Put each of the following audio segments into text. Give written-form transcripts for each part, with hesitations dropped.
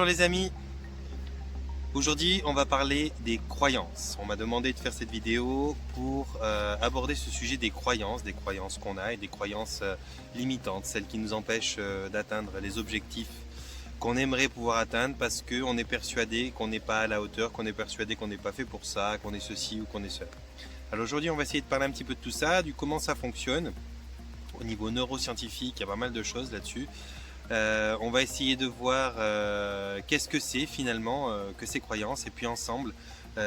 les amis, aujourd'hui on va parler des croyances. On m'a demandé de faire cette vidéo pour aborder ce sujet des croyances qu'on a et des croyances limitantes, celles qui nous empêchent d'atteindre les objectifs qu'on aimerait pouvoir atteindre parce qu'on est persuadé qu'on n'est pas à la hauteur, qu'on est persuadé qu'on n'est pas fait pour ça, qu'on est ceci ou qu'on est cela. Alors aujourd'hui on va essayer de parler un petit peu de tout ça, du comment ça fonctionne. Au niveau neuroscientifique, il y a pas mal de choses là-dessus. On va essayer de voir qu'est-ce que c'est finalement que ces croyances, et puis ensemble,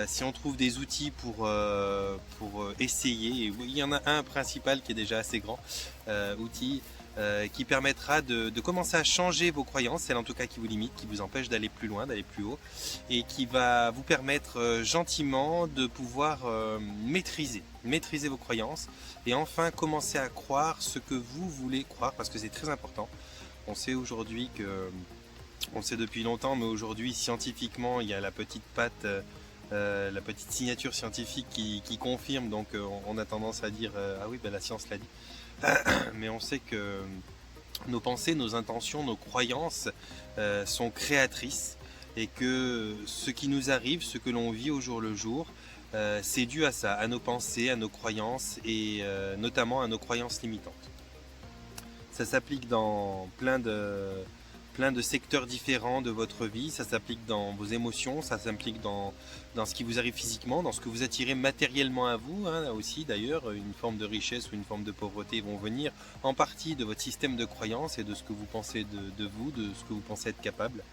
si on trouve des outils pour essayer, il y en a un principal qui est déjà assez grand, outil qui permettra de commencer à changer vos croyances, celles en tout cas qui vous limitent, qui vous empêchent d'aller plus loin, d'aller plus haut, et qui va vous permettre gentiment de pouvoir maîtriser vos croyances, et enfin commencer à croire ce que vous voulez croire, parce que c'est très important. On sait aujourd'hui que, on le sait depuis longtemps, mais aujourd'hui scientifiquement il y a la petite patte, la petite signature scientifique qui confirme, donc on a tendance à dire ah oui ben la science l'a dit, mais on sait que nos pensées, nos intentions, nos croyances sont créatrices, et que ce qui nous arrive, ce que l'on vit au jour le jour, c'est dû à ça, à nos pensées, à nos croyances, et notamment à nos croyances limitantes. Ça s'applique dans plein de secteurs différents de votre vie, ça s'applique dans vos émotions, ça s'applique dans ce qui vous arrive physiquement, dans ce que vous attirez matériellement à vous, hein, aussi d'ailleurs, une forme de richesse ou une forme de pauvreté vont venir en partie de votre système de croyances et de ce que vous pensez de vous, de ce que vous pensez être capable.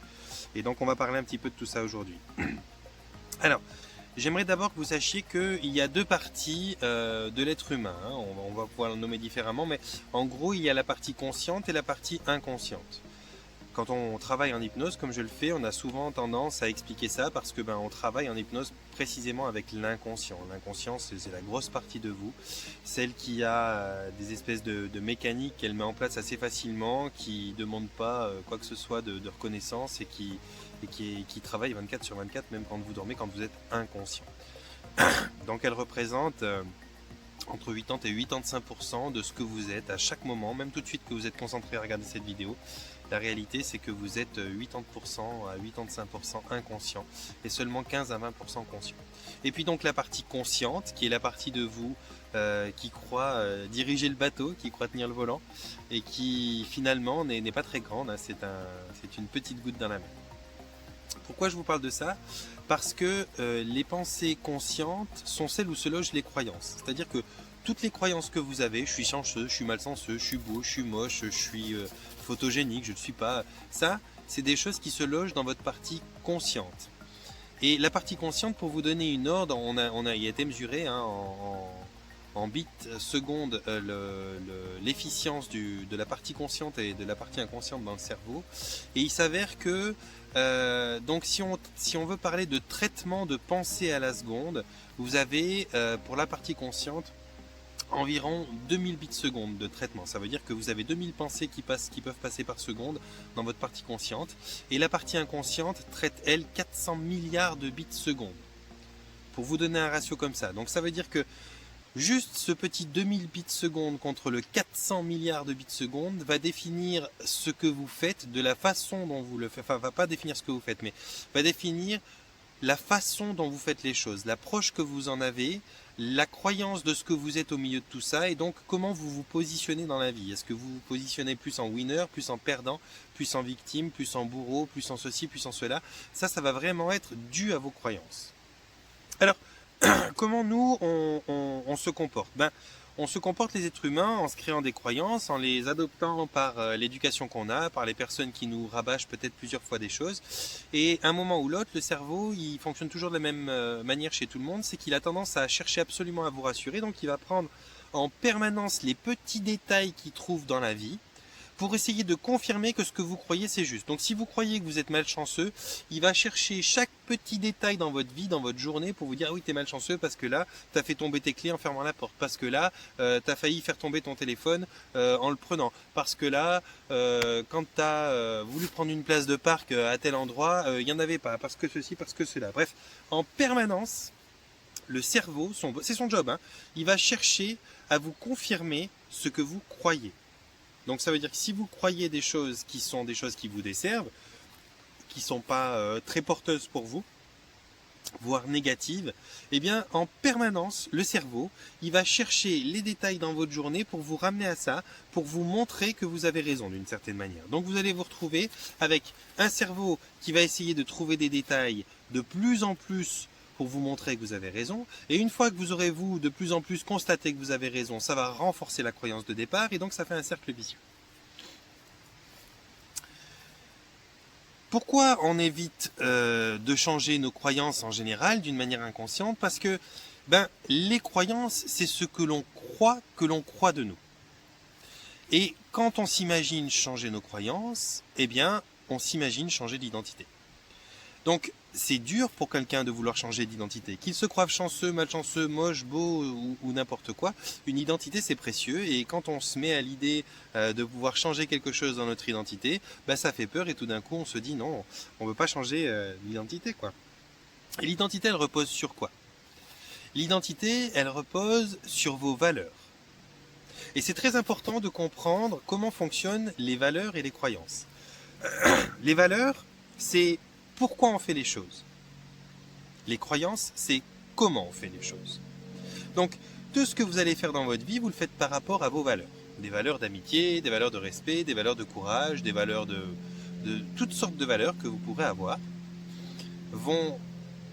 Et donc on va parler un petit peu de tout ça aujourd'hui. Alors, j'aimerais d'abord que vous sachiez qu'il y a deux parties de l'être humain, hein. On va pouvoir le nommer différemment, mais en gros il y a la partie consciente et la partie inconsciente. Quand on travaille en hypnose, comme je le fais, on a souvent tendance à expliquer ça parce que on travaille en hypnose précisément avec l'inconscient. L'inconscient, c'est la grosse partie de vous, celle qui a des espèces de mécaniques qu'elle met en place assez facilement, qui ne demande pas quoi que ce soit de reconnaissance, et qui travaille 24/24, même quand vous dormez, quand vous êtes inconscient. Donc elle représente entre 80 et 85% de ce que vous êtes à chaque moment, même tout de suite que vous êtes concentré à regarder cette vidéo. La réalité, c'est que vous êtes 80% à 85% inconscient et seulement 15 à 20% conscient. Et puis donc la partie consciente, qui est la partie de vous qui croit diriger le bateau, qui croit tenir le volant, et qui finalement n'est pas très grande, hein, c'est une petite goutte dans la mer. Pourquoi je vous parle de ça? Parce que les pensées conscientes sont celles où se logent les croyances. C'est-à-dire que toutes les croyances que vous avez, je suis chanceux, je suis malchanceux, je suis beau, je suis moche, je suis photogénique, je ne le suis pas, ça, c'est des choses qui se logent dans votre partie consciente. Et la partie consciente, pour vous donner une ordre, il a été mesuré, hein, en bits secondes l'efficience de la partie consciente et de la partie inconsciente dans le cerveau. Et il s'avère que donc si on veut parler de traitement de pensée à la seconde, vous avez pour la partie consciente environ 2000 bits secondes de traitement. Ça veut dire que vous avez 2000 pensées qui peuvent passer par seconde dans votre partie consciente, et la partie inconsciente traite elle 400 milliards de bits secondes. Pour vous donner un ratio comme ça, donc ça veut dire que juste ce petit 2000 bits secondes contre le 400 milliards de bits secondes va définir ce que vous faites, de la façon dont vous le faites, enfin va pas définir ce que vous faites, mais va définir la façon dont vous faites les choses, l'approche que vous en avez, la croyance de ce que vous êtes au milieu de tout ça, et donc comment vous vous positionnez dans la vie. Est-ce que vous vous positionnez plus en winner, plus en perdant, plus en victime, plus en bourreau, plus en ceci, plus en cela? Ça va vraiment être dû à vos croyances. Alors, comment nous on se comporte? On se comporte, les êtres humains, en se créant des croyances, en les adoptant par l'éducation qu'on a, par les personnes qui nous rabâchent peut-être plusieurs fois des choses. Et à un moment ou l'autre, le cerveau, il fonctionne toujours de la même manière chez tout le monde, c'est qu'il a tendance à chercher absolument à vous rassurer, donc il va prendre en permanence les petits détails qu'il trouve dans la vie, pour essayer de confirmer que ce que vous croyez c'est juste. Donc si vous croyez que vous êtes malchanceux, il va chercher chaque petit détail dans votre vie, dans votre journée, pour vous dire ah oui t'es malchanceux parce que là t'as fait tomber tes clés en fermant la porte, parce que là t'as failli faire tomber ton téléphone en le prenant, parce que là quand t'as voulu prendre une place de parc à tel endroit, il n'y en avait pas, parce que ceci, parce que cela. Bref, en permanence, le cerveau, c'est son job, hein, il va chercher à vous confirmer ce que vous croyez. Donc ça veut dire que si vous croyez des choses qui sont des choses qui vous desservent, qui ne sont pas très porteuses pour vous, voire négatives, eh bien en permanence le cerveau il va chercher les détails dans votre journée pour vous ramener à ça, pour vous montrer que vous avez raison d'une certaine manière. Donc vous allez vous retrouver avec un cerveau qui va essayer de trouver des détails de plus en plus pour vous montrer que vous avez raison, et une fois que vous aurez de plus en plus constaté que vous avez raison, ça va renforcer la croyance de départ, et donc ça fait un cercle vicieux. Pourquoi on évite de changer nos croyances en général d'une manière inconsciente? Parce que les croyances, c'est ce que l'on croit de nous. Et quand on s'imagine changer nos croyances, eh bien, on s'imagine changer d'identité. Donc, c'est dur pour quelqu'un de vouloir changer d'identité. Qu'il se croive chanceux, malchanceux, moche, beau ou n'importe quoi, une identité c'est précieux, et quand on se met à l'idée de pouvoir changer quelque chose dans notre identité, ça fait peur, et tout d'un coup on se dit non, on ne veut pas changer l'identité, quoi. Et l'identité elle repose sur quoi? L'identité elle repose sur vos valeurs. Et c'est très important de comprendre comment fonctionnent les valeurs et les croyances. Les valeurs, c'est pourquoi on fait les choses. Les croyances, c'est comment on fait les choses. Donc, tout ce que vous allez faire dans votre vie, vous le faites par rapport à vos valeurs. Des valeurs d'amitié, des valeurs de respect, des valeurs de courage, des valeurs de toutes sortes de valeurs que vous pourrez avoir, vont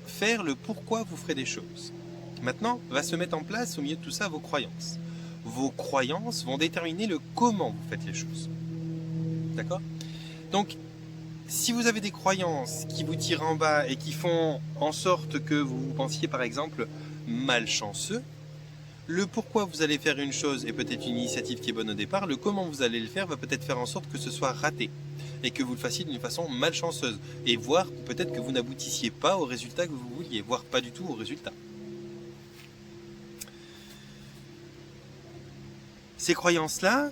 faire le pourquoi vous ferez des choses. Maintenant, va se mettre en place au milieu de tout ça vos croyances. Vos croyances vont déterminer le comment vous faites les choses. D'accord ? Donc, si vous avez des croyances qui vous tirent en bas et qui font en sorte que vous pensiez par exemple malchanceux, le pourquoi vous allez faire une chose est peut-être une initiative qui est bonne au départ, le comment vous allez le faire va peut-être faire en sorte que ce soit raté et que vous le fassiez d'une façon malchanceuse, et voire peut-être que vous n'aboutissiez pas au résultat que vous vouliez, voire pas du tout au résultat. Ces croyances-là,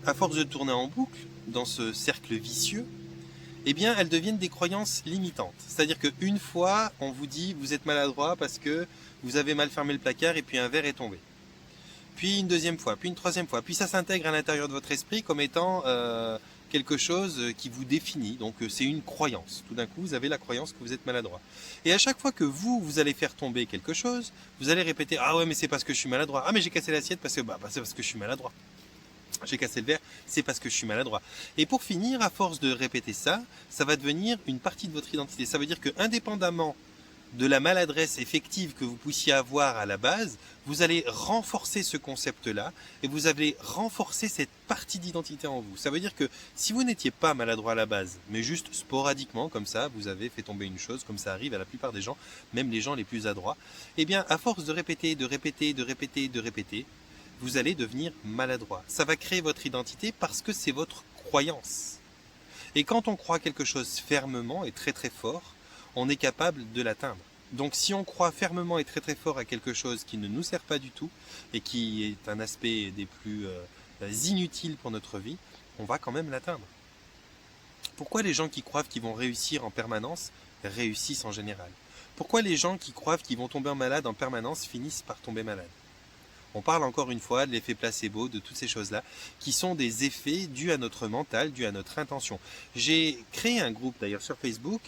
à force de tourner en boucle dans ce cercle vicieux, eh bien, elles deviennent des croyances limitantes. C'est-à-dire qu'une fois, on vous dit vous êtes maladroit parce que vous avez mal fermé le placard et puis un verre est tombé. Puis une deuxième fois, puis une troisième fois. Puis ça s'intègre à l'intérieur de votre esprit comme étant quelque chose qui vous définit. Donc c'est une croyance. Tout d'un coup, vous avez la croyance que vous êtes maladroit. Et à chaque fois que vous allez faire tomber quelque chose, vous allez répéter ah ouais mais c'est parce que je suis maladroit. Ah mais j'ai cassé l'assiette parce que c'est parce que je suis maladroit. J'ai cassé le verre, c'est parce que je suis maladroit. Et pour finir, à force de répéter ça, ça va devenir une partie de votre identité. Ça veut dire que indépendamment de la maladresse effective que vous puissiez avoir à la base, vous allez renforcer ce concept-là et vous allez renforcer cette partie d'identité en vous. Ça veut dire que si vous n'étiez pas maladroit à la base, mais juste sporadiquement, comme ça, vous avez fait tomber une chose, comme ça arrive à la plupart des gens, même les gens les plus adroits, eh bien, à force de répéter, vous allez devenir maladroit. Ça va créer votre identité parce que c'est votre croyance. Et quand on croit quelque chose fermement et très très fort, on est capable de l'atteindre. Donc si on croit fermement et très très fort à quelque chose qui ne nous sert pas du tout et qui est un aspect des plus inutiles pour notre vie, on va quand même l'atteindre. Pourquoi les gens qui croient qu'ils vont réussir en permanence réussissent en général? Pourquoi les gens qui croient qu'ils vont tomber malade en permanence finissent par tomber malades? On parle encore une fois de l'effet placebo, de toutes ces choses-là, qui sont des effets dus à notre mental, dus à notre intention. J'ai créé un groupe d'ailleurs sur Facebook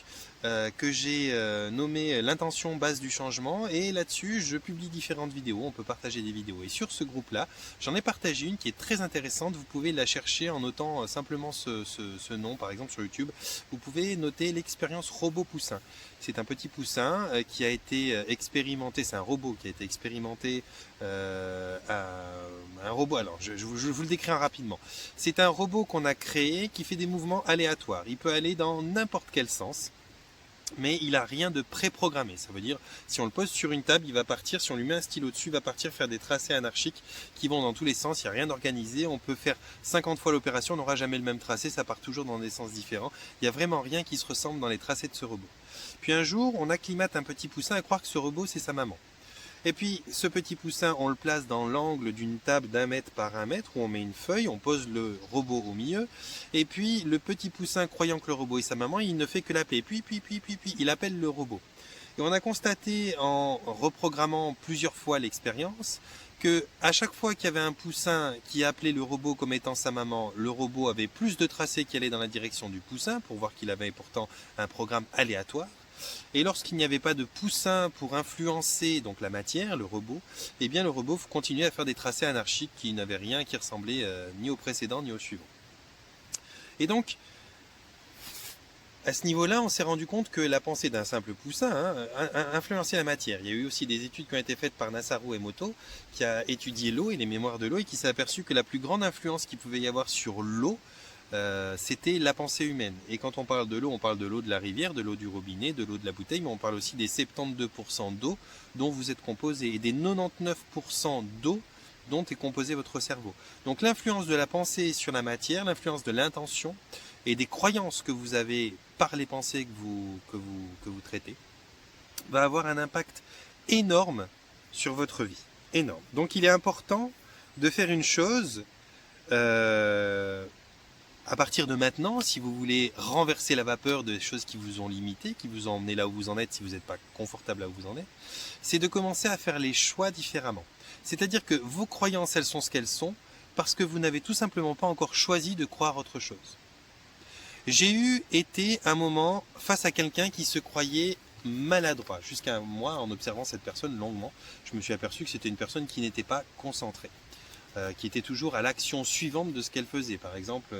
que j'ai nommé l'intention base du changement, et là-dessus je publie différentes vidéos, on peut partager des vidéos. Et sur ce groupe-là, j'en ai partagé une qui est très intéressante, vous pouvez la chercher en notant simplement ce nom, par exemple sur YouTube. Vous pouvez noter l'expérience robot poussin. C'est un petit poussin qui a été expérimenté, c'est un robot qui a été expérimenté, un robot, alors je vous le décris rapidement. C'est un robot qu'on a créé qui fait des mouvements aléatoires, il peut aller dans n'importe quel sens. Mais il n'a rien de préprogrammé. Ça veut dire, si on le pose sur une table, il va partir. Si on lui met un stylo dessus, il va partir faire des tracés anarchiques qui vont dans tous les sens. Il n'y a rien d'organisé. On peut faire 50 fois l'opération, on n'aura jamais le même tracé. Ça part toujours dans des sens différents. Il n'y a vraiment rien qui se ressemble dans les tracés de ce robot. Puis un jour, on acclimate un petit poussin à croire que ce robot, c'est sa maman. Et puis, ce petit poussin, on le place dans l'angle d'une table d'1 mètre par 1 mètre, où on met une feuille, on pose le robot au milieu, et puis le petit poussin, croyant que le robot est sa maman, il ne fait que l'appeler, puis, il appelle le robot. Et on a constaté, en reprogrammant plusieurs fois l'expérience, que à chaque fois qu'il y avait un poussin qui appelait le robot comme étant sa maman, le robot avait plus de tracés qui allaient dans la direction du poussin pour voir qu'il avait pourtant un programme aléatoire. Et lorsqu'il n'y avait pas de poussin pour influencer donc la matière, le robot, eh bien le robot continuait à faire des tracés anarchiques qui n'avaient rien qui ressemblait ni au précédent ni au suivant. Et donc, à ce niveau-là, on s'est rendu compte que la pensée d'un simple poussin influençait la matière. Il y a eu aussi des études qui ont été faites par Masaru Emoto, qui a étudié l'eau et les mémoires de l'eau, et qui s'est aperçu que la plus grande influence qu'il pouvait y avoir sur l'eau, c'était la pensée humaine. Et quand on parle de l'eau, on parle de l'eau de la rivière, de l'eau du robinet, de l'eau de la bouteille, mais on parle aussi des 72% d'eau dont vous êtes composé, et des 99% d'eau dont est composé votre cerveau. Donc l'influence de la pensée sur la matière, l'influence de l'intention, et des croyances que vous avez par les pensées que vous traitez, va avoir un impact énorme sur votre vie. Énorme. Donc il est important de faire une chose à partir de maintenant, si vous voulez renverser la vapeur des choses qui vous ont limité, qui vous ont emmené là où vous en êtes si vous n'êtes pas confortable là où vous en êtes, c'est de commencer à faire les choix différemment. C'est-à-dire que vos croyances, elles sont ce qu'elles sont parce que vous n'avez tout simplement pas encore choisi de croire autre chose. J'ai été un moment face à quelqu'un qui se croyait maladroit. Jusqu'à moi, en observant cette personne longuement, je me suis aperçu que c'était une personne qui n'était pas concentrée, qui était toujours à l'action suivante de ce qu'elle faisait. Par exemple,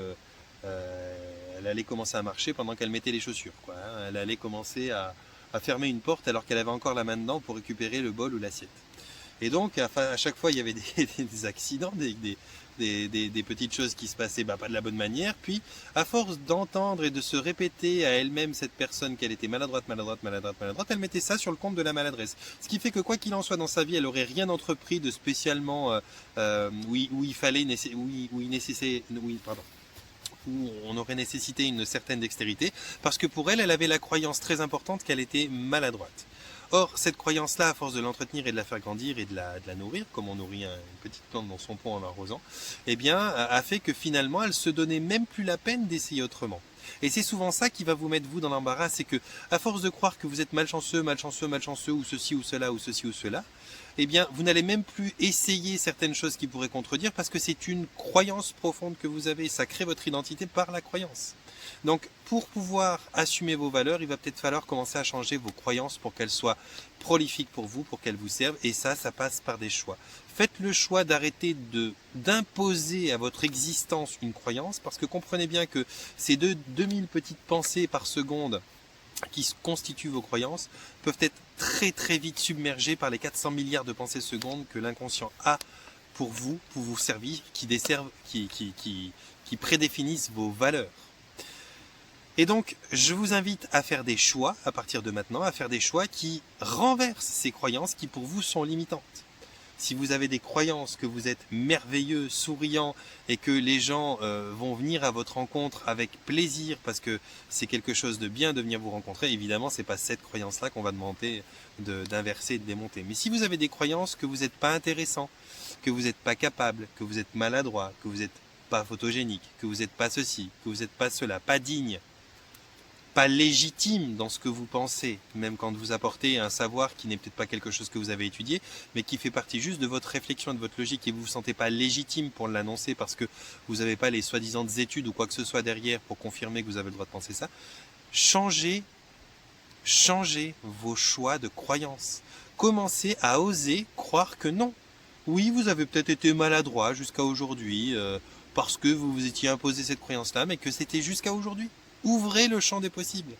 elle allait commencer à marcher pendant qu'elle mettait les chaussures, quoi, hein. Elle allait commencer à fermer une porte alors qu'elle avait encore la main dedans pour récupérer le bol ou l'assiette. Et donc, à chaque fois, il y avait des accidents, des petites choses qui se passaient pas de la bonne manière. Puis, à force d'entendre et de se répéter à elle-même cette personne qu'elle était maladroite, elle mettait ça sur le compte de la maladresse. Ce qui fait que quoi qu'il en soit dans sa vie, elle aurait rien entrepris de spécialement où on aurait nécessité une certaine dextérité, parce que pour elle, elle avait la croyance très importante qu'elle était maladroite. Or, cette croyance-là, à force de l'entretenir et de la faire grandir et de la nourrir, comme on nourrit une petite plante dans son pot en l'arrosant, eh bien, a fait que finalement, elle se donnait même plus la peine d'essayer autrement. Et c'est souvent ça qui va vous mettre vous dans l'embarras, c'est que, à force de croire que vous êtes malchanceux, ou ceci ou cela, eh bien, vous n'allez même plus essayer certaines choses qui pourraient contredire parce que c'est une croyance profonde que vous avez. Ça crée votre identité par la croyance. Donc, pour pouvoir assumer vos valeurs, il va peut-être falloir commencer à changer vos croyances pour qu'elles soient prolifiques pour vous, pour qu'elles vous servent. Et ça passe par des choix. Faites le choix d'arrêter d'imposer à votre existence une croyance, parce que comprenez bien que ces 2000 petites pensées par seconde qui constituent vos croyances peuvent être très très vite submergées par les 400 milliards de pensées secondes que l'inconscient a pour vous servir, qui prédéfinissent vos valeurs. Et donc, je vous invite à faire des choix, à partir de maintenant, à faire des choix qui renversent ces croyances qui pour vous sont limitantes. Si vous avez des croyances que vous êtes merveilleux, souriant et que les gens vont venir à votre rencontre avec plaisir parce que c'est quelque chose de bien de venir vous rencontrer, évidemment, c'est pas cette croyance-là qu'on va demander d'inverser, de démonter. Mais si vous avez des croyances que vous n'êtes pas intéressant, que vous n'êtes pas capable, que vous êtes maladroit, que vous n'êtes pas photogénique, que vous n'êtes pas ceci, que vous n'êtes pas cela, pas digne, pas légitime dans ce que vous pensez, même quand vous apportez un savoir qui n'est peut-être pas quelque chose que vous avez étudié, mais qui fait partie juste de votre réflexion, de votre logique, et vous ne vous sentez pas légitime pour l'annoncer parce que vous n'avez pas les soi-disant études ou quoi que ce soit derrière pour confirmer que vous avez le droit de penser ça. Changez vos choix de croyances. Commencez à oser croire que non. Oui, vous avez peut-être été maladroit jusqu'à aujourd'hui parce que vous vous étiez imposé cette croyance-là, mais que c'était jusqu'à aujourd'hui. Ouvrez le champ des possibles.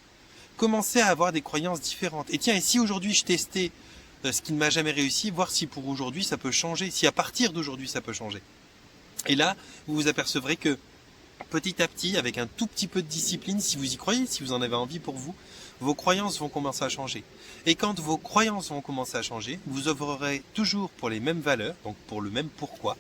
Commencez à avoir des croyances différentes. Et tiens, et si aujourd'hui je testais ce qui ne m'a jamais réussi, voir si pour aujourd'hui ça peut changer, si à partir d'aujourd'hui ça peut changer. Et là, vous vous apercevrez que petit à petit, avec un tout petit peu de discipline, si vous y croyez, si vous en avez envie pour vous, vos croyances vont commencer à changer. Et quand vos croyances vont commencer à changer, vous œuvrerez toujours pour les mêmes valeurs, donc pour le même pourquoi,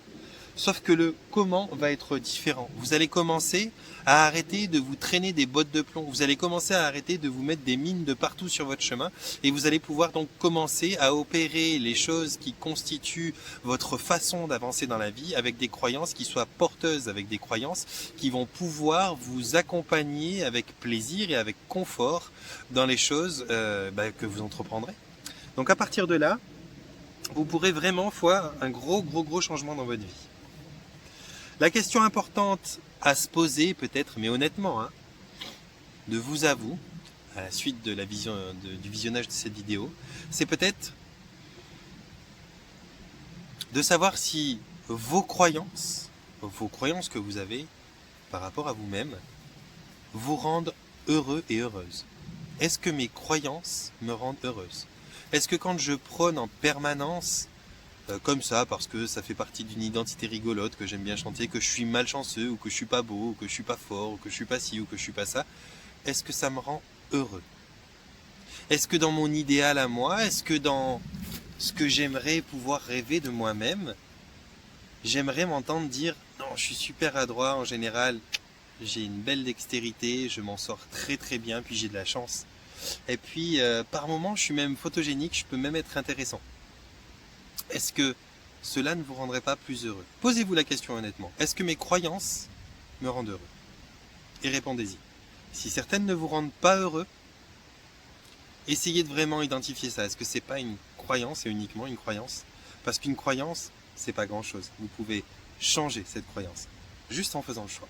sauf que le comment va être différent. Vous allez commencer à arrêter de vous traîner des bottes de plomb. Vous allez commencer à arrêter de vous mettre des mines de partout sur votre chemin. Et vous allez pouvoir donc commencer à opérer les choses qui constituent votre façon d'avancer dans la vie avec des croyances qui soient porteuses, avec des croyances qui vont pouvoir vous accompagner avec plaisir et avec confort dans les choses que vous entreprendrez. Donc à partir de là, vous pourrez vraiment voir un gros changement dans votre vie. La question importante à se poser peut-être, mais honnêtement, de vous à vous, à la suite de du visionnage de cette vidéo, c'est peut-être de savoir si vos croyances que vous avez par rapport à vous-même, vous rendent heureux et heureuse. Est-ce que mes croyances me rendent heureuse? Est-ce que quand je prône en permanence, comme ça, parce que ça fait partie d'une identité rigolote, que j'aime bien chanter, que je suis malchanceux, ou que je suis pas beau, ou que je suis pas fort, ou que je suis pas ci, ou que je suis pas ça, est-ce que ça me rend heureux? Est-ce que dans mon idéal à moi, est-ce que dans ce que j'aimerais pouvoir rêver de moi-même, j'aimerais m'entendre dire « Non, je suis super adroit en général, j'ai une belle dextérité, je m'en sors très bien, puis j'ai de la chance. Et puis, par moments, je suis même photogénique, je peux même être intéressant. » Est-ce que cela ne vous rendrait pas plus heureux? Posez-vous la question honnêtement. Est-ce que mes croyances me rendent heureux? Et répondez-y. Si certaines ne vous rendent pas heureux, essayez de vraiment identifier ça. Est-ce que c'est pas une croyance et uniquement une croyance? Parce qu'une croyance, c'est pas grand-chose. Vous pouvez changer cette croyance, juste en faisant le choix.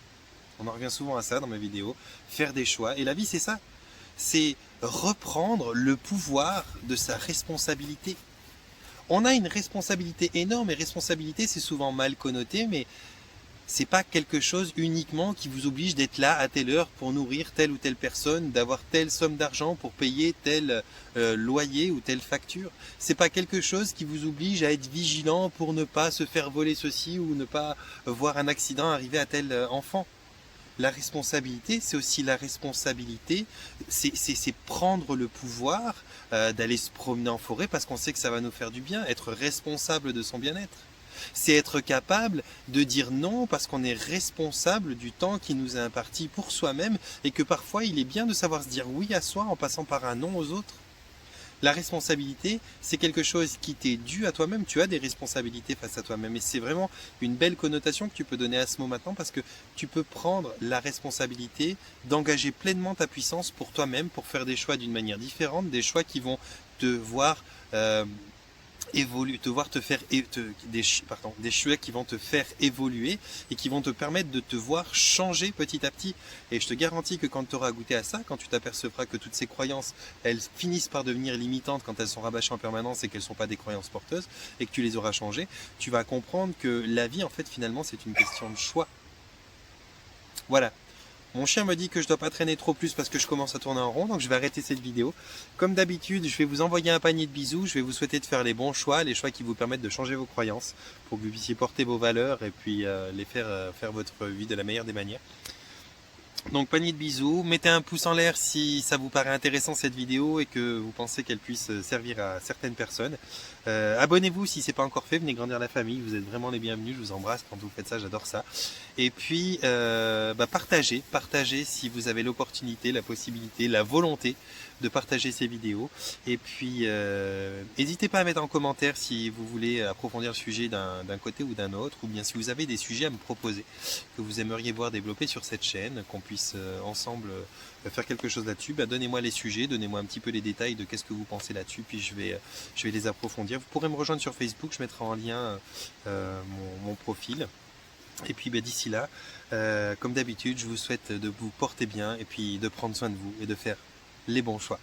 On en revient souvent à ça dans mes vidéos, faire des choix. Et la vie, c'est ça. C'est reprendre le pouvoir de sa responsabilité. On a une responsabilité énorme, et responsabilité, c'est souvent mal connoté, mais c'est pas quelque chose uniquement qui vous oblige d'être là à telle heure pour nourrir telle ou telle personne, d'avoir telle somme d'argent pour payer tel loyer ou telle facture. C'est pas quelque chose qui vous oblige à être vigilant pour ne pas se faire voler ceci ou ne pas voir un accident arriver à tel enfant. La responsabilité, c'est aussi la responsabilité, c'est prendre le pouvoir d'aller se promener en forêt parce qu'on sait que ça va nous faire du bien, être responsable de son bien-être. C'est être capable de dire non parce qu'on est responsable du temps qui nous est imparti pour soi-même et que parfois il est bien de savoir se dire oui à soi en passant par un non aux autres. La responsabilité, c'est quelque chose qui t'est dû à toi-même. Tu as des responsabilités face à toi-même. Et c'est vraiment une belle connotation que tu peux donner à ce mot maintenant parce que tu peux prendre la responsabilité d'engager pleinement ta puissance pour toi-même, pour faire des choix d'une manière différente, des choix qui vont te voir des choix qui vont te faire évoluer et qui vont te permettre de te voir changer petit à petit. Et je te garantis que quand tu auras goûté à ça, quand tu t'apercevras que toutes ces croyances, elles finissent par devenir limitantes quand elles sont rabâchées en permanence et qu'elles ne sont pas des croyances porteuses et que tu les auras changées, tu vas comprendre que la vie, en fait, finalement, c'est une question de choix. Voilà. Mon chien me dit que je ne dois pas traîner trop plus parce que je commence à tourner en rond, donc je vais arrêter cette vidéo. Comme d'habitude, je vais vous envoyer un panier de bisous, je vais vous souhaiter de faire les bons choix, les choix qui vous permettent de changer vos croyances, pour que vous puissiez porter vos valeurs et puis les faire votre vie de la meilleure des manières. Donc panier de bisous, mettez un pouce en l'air si ça vous paraît intéressant cette vidéo et que vous pensez qu'elle puisse servir à certaines personnes. Abonnez-vous si ce n'est pas encore fait, venez grandir la famille, vous êtes vraiment les bienvenus, je vous embrasse quand vous faites ça, j'adore ça. Et puis partagez si vous avez l'opportunité, la possibilité, la volonté de partager ces vidéos. Et puis n'hésitez pas à mettre en commentaire si vous voulez approfondir le sujet d'un côté ou d'un autre, ou bien si vous avez des sujets à me proposer que vous aimeriez voir développer sur cette chaîne, qu'on puisse ensemble faire quelque chose là-dessus. Donnez-moi les sujets, donnez-moi un petit peu les détails de qu'est-ce que vous pensez là-dessus, puis je vais les approfondir. Vous pourrez me rejoindre sur Facebook, je mettrai en lien mon profil. Et puis d'ici là, comme d'habitude, je vous souhaite de vous porter bien et puis de prendre soin de vous et de faire les bons choix.